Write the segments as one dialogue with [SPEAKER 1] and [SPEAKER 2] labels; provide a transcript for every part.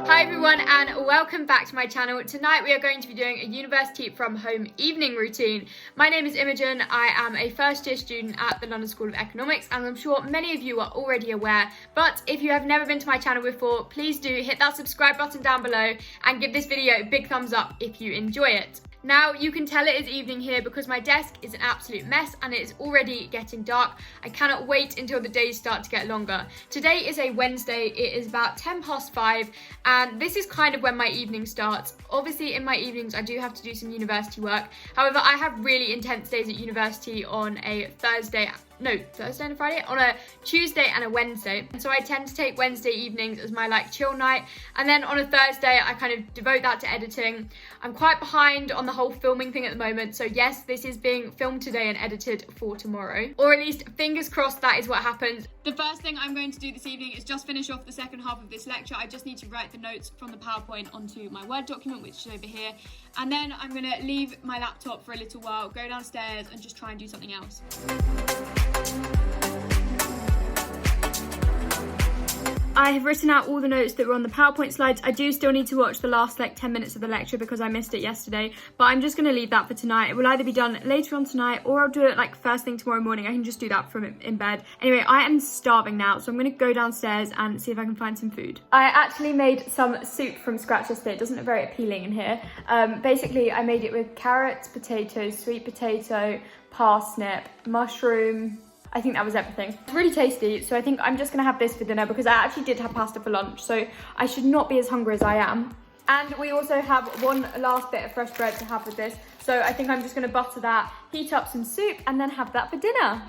[SPEAKER 1] Hi everyone and welcome back to my channel. Tonight we are going to be doing a university from home evening routine. My name is Imogen. I am a first year student at the London School of Economics and I'm sure many of you are already aware, but if you have never been to my channel before, please do hit that subscribe button down below and give this video a big thumbs up if you enjoy it. Now, you can tell it is evening here because my desk is an absolute mess and it is already getting dark. I cannot wait until the days start to get longer. Today is a Wednesday, it is about 5:10 and this is kind of when my evening starts. Obviously in my evenings I do have to do some university work. However, I have really intense days at university on a Thursday and a Friday, on a Tuesday and a Wednesday. And so I tend to take Wednesday evenings as my chill night. And then on a Thursday, I kind of devote that to editing. I'm quite behind on the whole filming thing at the moment. So yes, this is being filmed today and edited for tomorrow. Or at least fingers crossed that is what happens. The first thing I'm going to do this evening is just finish off the second half of this lecture. I just need to write the notes from the PowerPoint onto my Word document, which is over here. And then I'm gonna leave my laptop for a little while, go downstairs and just try and do something else. I have written out all the notes that were on the PowerPoint slides. I do still need to watch the last 10 minutes of the lecture because I missed it yesterday, but I'm just going to leave that for tonight. It will either be done later on tonight or I'll do it first thing tomorrow morning. I can just do that from in bed. Anyway, I am starving now, so I'm going to go downstairs and see if I can find some food. I actually made some soup from scratch yesterday. It doesn't look very appealing in here. Basically, I made it with carrots, potatoes, sweet potato, parsnip, mushroom. I think that was everything. It's really tasty, so I think I'm just gonna have this for dinner because I actually did have pasta for lunch, so I should not be as hungry as I am. And we also have one last bit of fresh bread to have with this, so I think I'm just gonna butter that, heat up some soup, and then have that for dinner.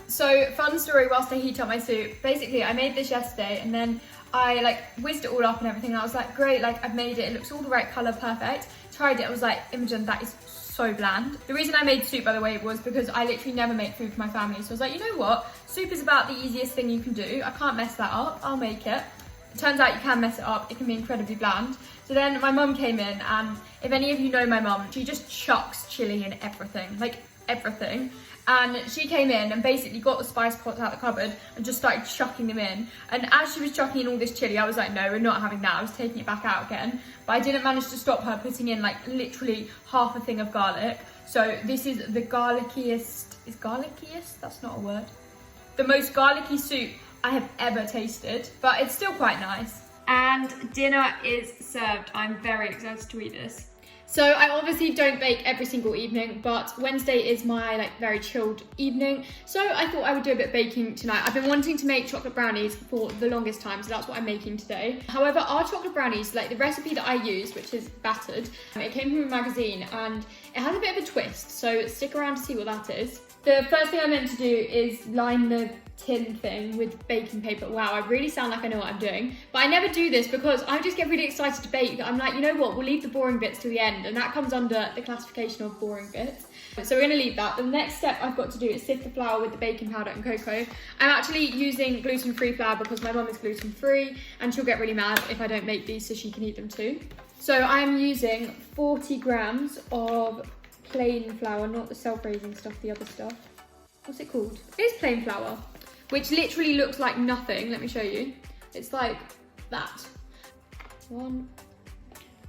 [SPEAKER 1] So, fun story whilst I heat up my soup. Basically, I made this yesterday and then I whizzed it all up and everything. And I was like, great, I've made it. It looks all the right colour, perfect. Tried it, I was like, Imogen, that is so bland. The reason I made soup, by the way, was because I literally never make food for my family. So I was like, you know what? Soup is about the easiest thing you can do. I can't mess that up. I'll make it. It turns out you can mess it up. It can be incredibly bland. So then my mum came in and if any of you know my mum, she just chucks chilli in everything, everything. And she came in and basically got the spice pots out of the cupboard and just started chucking them in. And as she was chucking in all this chilli, I was like, no, we're not having that. I was taking it back out again. But I didn't manage to stop her putting in literally half a thing of garlic. So this is the garlickiest, is garlickiest? That's not a word. The most garlicky soup I have ever tasted, but it's still quite nice. And dinner is served. I'm very excited to eat this. So I obviously don't bake every single evening, but Wednesday is my very chilled evening. So I thought I would do a bit of baking tonight. I've been wanting to make chocolate brownies for the longest time, so that's what I'm making today. However, our chocolate brownies, the recipe that I use, which is battered, it came from a magazine and it has a bit of a twist. So stick around to see what that is. The first thing I meant to do is line the tin thing with baking paper. Wow, I really sound like I know what I'm doing. But I never do this because I just get really excited to bake. I'm like, you know what, we'll leave the boring bits to the end. And that comes under the classification of boring bits. So we're gonna leave that. The next step I've got to do is sift the flour with the baking powder and cocoa. I'm actually using gluten-free flour because my mum is gluten-free and she'll get really mad if I don't make these so she can eat them too. So I'm using 40 grams of plain flour, not the self-raising stuff, the other stuff. What's it called? It's plain flour, which literally looks like nothing. Let me show you. It's like that. 1,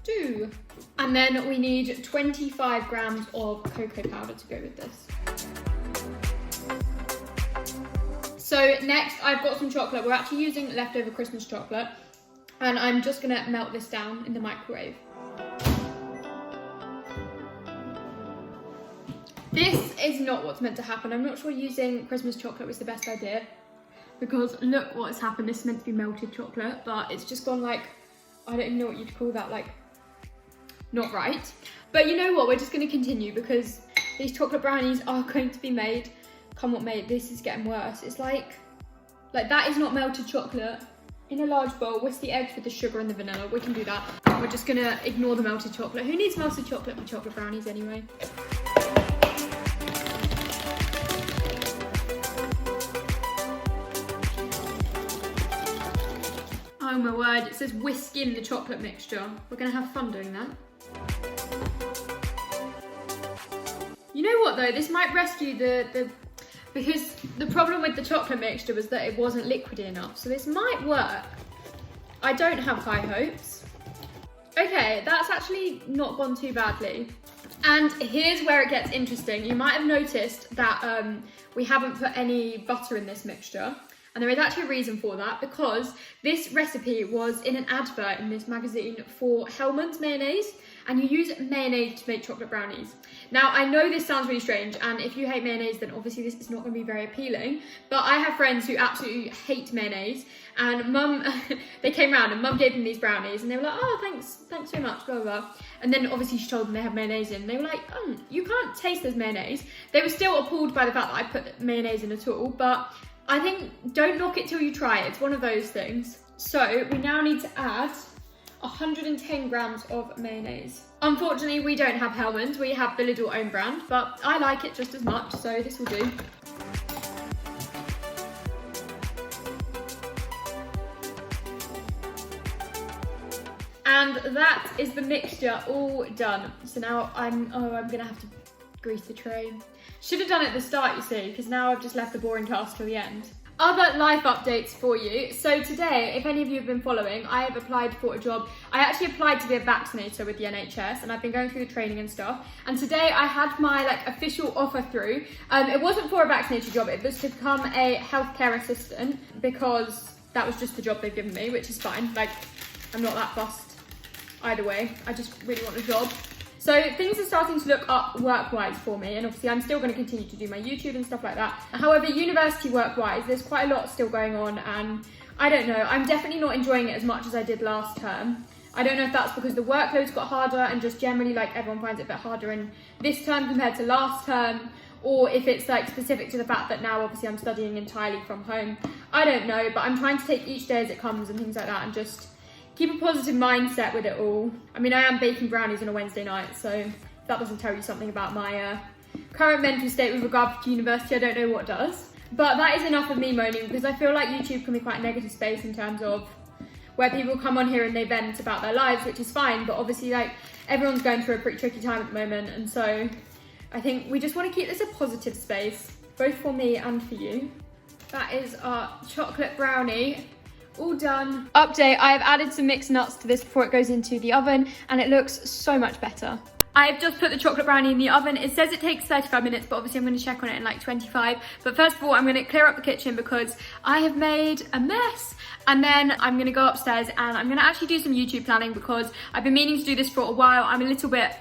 [SPEAKER 1] 2. And then we need 25 grams of cocoa powder to go with this. So next I've got some chocolate. We're actually using leftover Christmas chocolate. And I'm just gonna melt this down in the microwave. This is not what's meant to happen. I'm not sure using Christmas chocolate was the best idea because look what has happened. This is meant to be melted chocolate, but it's just gone I don't even know what you'd call that, not right. But you know what, we're just gonna continue because these chocolate brownies are going to be made. Come what may, this is getting worse. It's like that is not melted chocolate. In a large bowl, whisk the eggs with the sugar and the vanilla. We can do that. We're just gonna ignore the melted chocolate. Who needs melted chocolate for chocolate brownies anyway? word. It says whisk in the chocolate mixture. We're gonna have fun doing that. You know what though, this might rescue because the problem with the chocolate mixture was that it wasn't liquidy enough, so this might work. I don't have high hopes. Okay, that's actually not gone too badly. And here's where it gets interesting. You might have noticed that we haven't put any butter in this mixture. And there is actually a reason for that, because this recipe was in an advert in this magazine for Hellmann's mayonnaise, and you use mayonnaise to make chocolate brownies. Now, I know this sounds really strange, and if you hate mayonnaise, then obviously this is not going to be very appealing, but I have friends who absolutely hate mayonnaise, and Mum, they came round and Mum gave them these brownies, and they were like, oh, thanks so much, blah, blah, blah. And then obviously she told them they have mayonnaise in, and they were like, oh, you can't taste this mayonnaise. They were still appalled by the fact that I put mayonnaise in at all, but I think don't knock it till you try it. It's one of those things. So we now need to add 110 grams of mayonnaise. Unfortunately, we don't have Hellmann's, we have the Lidl own brand, but I like it just as much, so this will do. And that is the mixture all done. So now I'm gonna have to grease the tray. Should have done it at the start, you see, because now I've just left the boring task till the end. Other life updates for you. So today, if any of you have been following, I have applied for a job. I actually applied to be a vaccinator with the NHS, and I've been going through the training and stuff. And today I had my official offer through. It wasn't for a vaccinator job, it was to become a healthcare assistant, because that was just the job they've given me, which is fine. I'm not that fussed either way. I just really want a job. So things are starting to look up work-wise for me, and obviously I'm still going to continue to do my YouTube and stuff like that. However, university work-wise, there's quite a lot still going on, and I don't know, I'm definitely not enjoying it as much as I did last term. I don't know if that's because the workload's got harder and just generally everyone finds it a bit harder in this term compared to last term, or if it's specific to the fact that now obviously I'm studying entirely from home. I don't know, but I'm trying to take each day as it comes and things like that, and just keep a positive mindset with it all. I mean, I am baking brownies on a Wednesday night, so if that doesn't tell you something about my current mental state with regard to university, I don't know what does. But that is enough of me moaning, because I feel like YouTube can be quite a negative space in terms of where people come on here and they vent about their lives, which is fine, but obviously everyone's going through a pretty tricky time at the moment, and so I think we just want to keep this a positive space, both for me and for you. That is our chocolate brownie. All done. Update, I have added some mixed nuts to this before it goes into the oven, and it looks so much better. I've just put the chocolate brownie in the oven. It says it takes 35 minutes, but obviously I'm going to check on it in 25. But first of all, I'm going to clear up the kitchen because I have made a mess. And then I'm going to go upstairs and I'm going to actually do some YouTube planning, because I've been meaning to do this for a while. I'm a little bit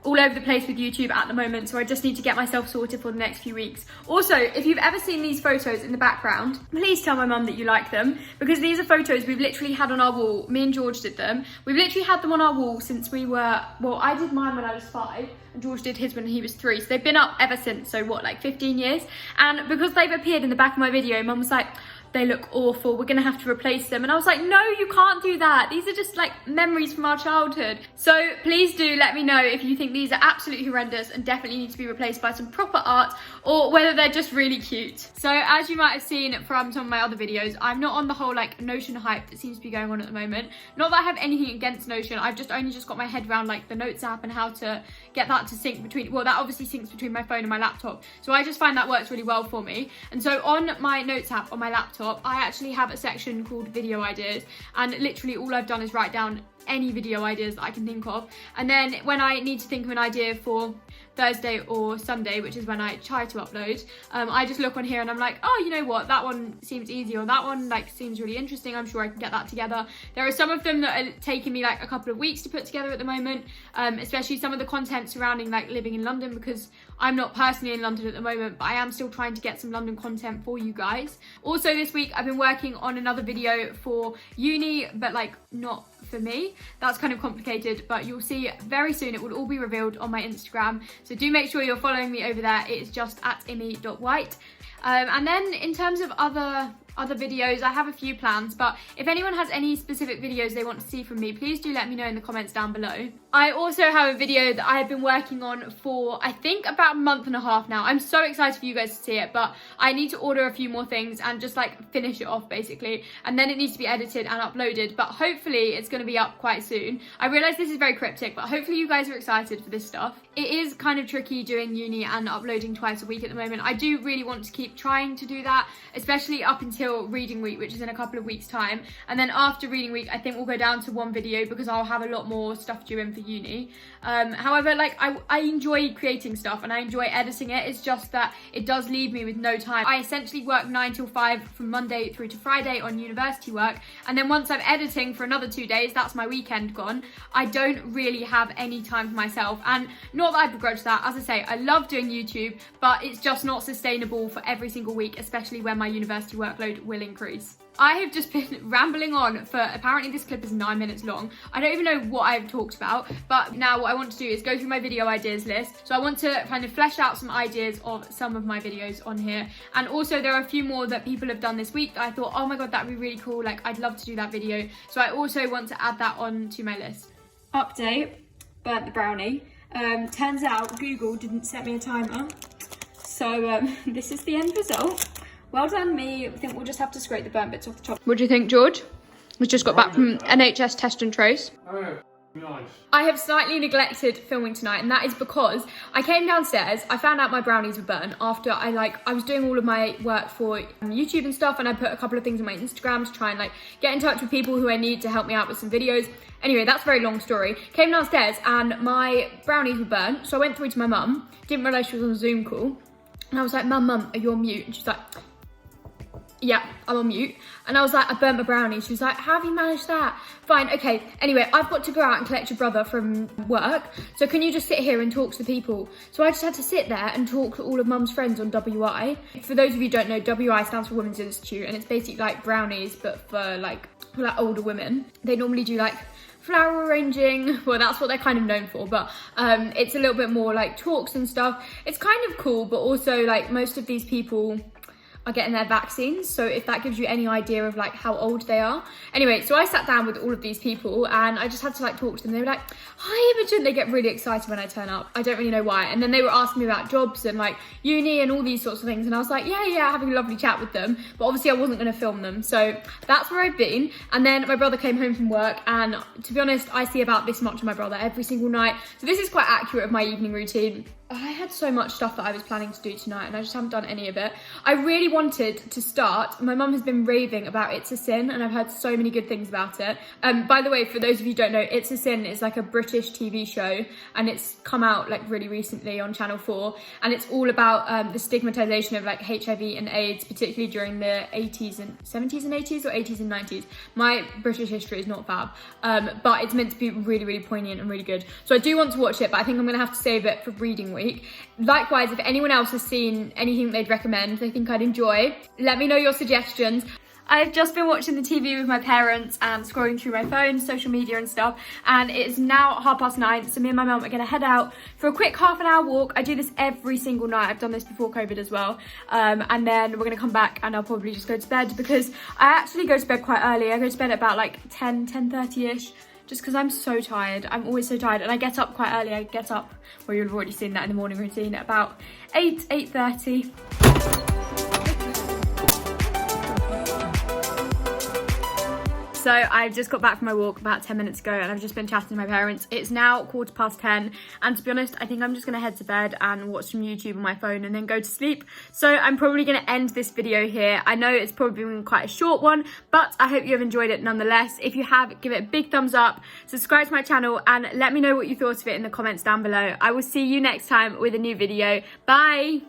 [SPEAKER 1] all over the place with YouTube at the moment, so I just need to get myself sorted for the next few weeks. Also, if you've ever seen these photos in the background, please tell my mum that you like them, because these are photos we've literally had on our wall. Me and George did them. We've literally had them on our wall since we were, well, I did mine when I was 5 and George did his when he was 3, so they've been up ever since. So what, 15 years? And because they've appeared in the back of my video, Mum was like, they look awful, we're gonna have to replace them. And I was like, no, you can't do that. These are just memories from our childhood. So please do let me know if you think these are absolutely horrendous and definitely need to be replaced by some proper art, or whether they're just really cute. So as you might have seen from some of my other videos, I'm not on the whole Notion hype that seems to be going on at the moment. Not that I have anything against Notion, I've only just got my head around the Notes app and how to get that to sync between, well, that obviously syncs between my phone and my laptop. So I just find that works really well for me. And so on my Notes app on my laptop, I actually have a section called video ideas, and literally all I've done is write down any video ideas that I can think of, and then when I need to think of an idea for Thursday or Sunday, which is when I try to upload, I just look on here and I'm like, oh, you know what, that one seems easy, or that one seems really interesting, I'm sure I can get that together. There are some of them that are taking me a couple of weeks to put together at the moment, especially some of the content surrounding living in London, because I'm not personally in London at the moment, but I am still trying to get some London content for you guys. Also this week I've been working on another video for uni, but not for me. That's kind of complicated, but you'll see very soon. It will all be revealed on my Instagram, so do make sure you're following me over there. It is just at imo.white. And then in terms of other videos, I have a few plans, but if anyone has any specific videos they want to see from me, please do let me know in the comments down below. I also have a video that I have been working on for, I think, about a month and a half now. I'm so excited for you guys to see it, but I need to order a few more things and just like finish it off basically. And then it needs to be edited and uploaded, but hopefully it's going to be up quite soon. I realise this is very cryptic, but hopefully you guys are excited for this stuff. It is kind of tricky doing uni and uploading twice a week at the moment. I do really want to keep trying to do that, especially up until reading week, which is in a couple of weeks' time. And then after reading week, I think we'll go down to one video because I'll have a lot more stuff due in for uni. However, like I enjoy creating stuff and I enjoy editing it. It's just that it does leave me with no time. I essentially work 9 till 5 from Monday through to Friday on university work, and then once I'm editing for another 2 days, that's my weekend gone. I don't really have any time for myself, and not that I begrudge that. As I say, I love doing YouTube, but it's just not sustainable for every single week, especially when my university workload will increase. I have just been rambling on for, apparently this clip is 9 minutes long. I don't even know what I've talked about, but now what I want to do is go through my video ideas list. So I want to kind of flesh out some ideas of some of my videos on here. And also there are a few more that people have done this week that I thought, oh my god, that'd be really cool. Like, I'd love to do that video. So I also want to add that on to my list. Update, burnt the brownie. Turns out Google didn't set me a timer. So this is the end result. Well done me. I think we'll just have to scrape the burnt bits off the top. What do you think, George? We've just got back from NHS test and trace.
[SPEAKER 2] Oh, nice.
[SPEAKER 1] I have slightly neglected filming tonight, and that is because I came downstairs, I found out my brownies were burnt after I was doing all of my work for YouTube and stuff, and I put a couple of things on my Instagram to try and like get in touch with people who I need to help me out with some videos. Anyway, that's a very long story. Came downstairs and my brownies were burnt, so I went through to my mum, didn't realise she was on a Zoom call, and I was like, Mum, are you on mute? And she's like, yeah, I'm on mute. And I was like, I burnt my brownie. She was like, how have you managed that? Fine, okay. Anyway, I've got to go out and collect your brother from work. So can you just sit here and talk to the people? So I just had to sit there and talk to all of Mum's friends on WI. For those of you who don't know, WI stands for Women's Institute, and it's basically like brownies, but for like older women. They normally do like flower arranging. Well, that's what they're kind of known for, but it's a little bit more like talks and stuff. It's kind of cool, but also like most of these people are getting their vaccines, so if that gives you any idea of like how old they are. Anyway, so I sat down with all of these people and I just had to like talk to them. They were like, hi Imogen. They get really excited when I turn up. I don't really know why. And then they were asking me about jobs and like uni and all these sorts of things, and I was like, yeah, having a lovely chat with them, but obviously I wasn't going to film them. So that's where I've been. And then my brother came home from work, and to be honest, I see about this much of my brother every single night, so this is quite accurate of my evening routine. I had so much stuff that I was planning to do tonight and I just haven't done any of it. I really wanted to start. My mum has been raving about It's a Sin, and I've heard so many good things about it. By the way, for those of you who don't know, It's a Sin is like a British TV show, and it's come out like really recently on Channel 4, and it's all about the stigmatization of like HIV and AIDS, particularly during the 80s and 70s and 80s, or 80s and 90s. My British history is not fab, but it's meant to be really, really poignant and really good. So I do want to watch it, but I think I'm gonna have to save it for reading week. Likewise, if anyone else has seen anything they'd recommend, they think I'd enjoy, let me know your suggestions. I've just been watching the TV with my parents and scrolling through my phone, social media and stuff, and it is now 9:30, so me and my mum are going to head out for a quick half-an-hour walk. I do this every single night. I've done this before COVID as well, and then we're going to come back and I'll probably just go to bed, because I actually go to bed quite early. I go to bed at about like 10:30ish. Just because I'm so tired. I'm always so tired, and I get up quite early. I get up, well, you've already seen that in the morning routine, at about 8:30. So I've just got back from my walk about 10 minutes ago, and I've just been chatting to my parents. It's now 10:15, and to be honest, I think I'm just gonna head to bed and watch some YouTube on my phone and then go to sleep. So I'm probably gonna end this video here. I know it's probably been quite a short one, but I hope you have enjoyed it nonetheless. If you have, give it a big thumbs up, subscribe to my channel, and let me know what you thought of it in the comments down below. I will see you next time with a new video. Bye.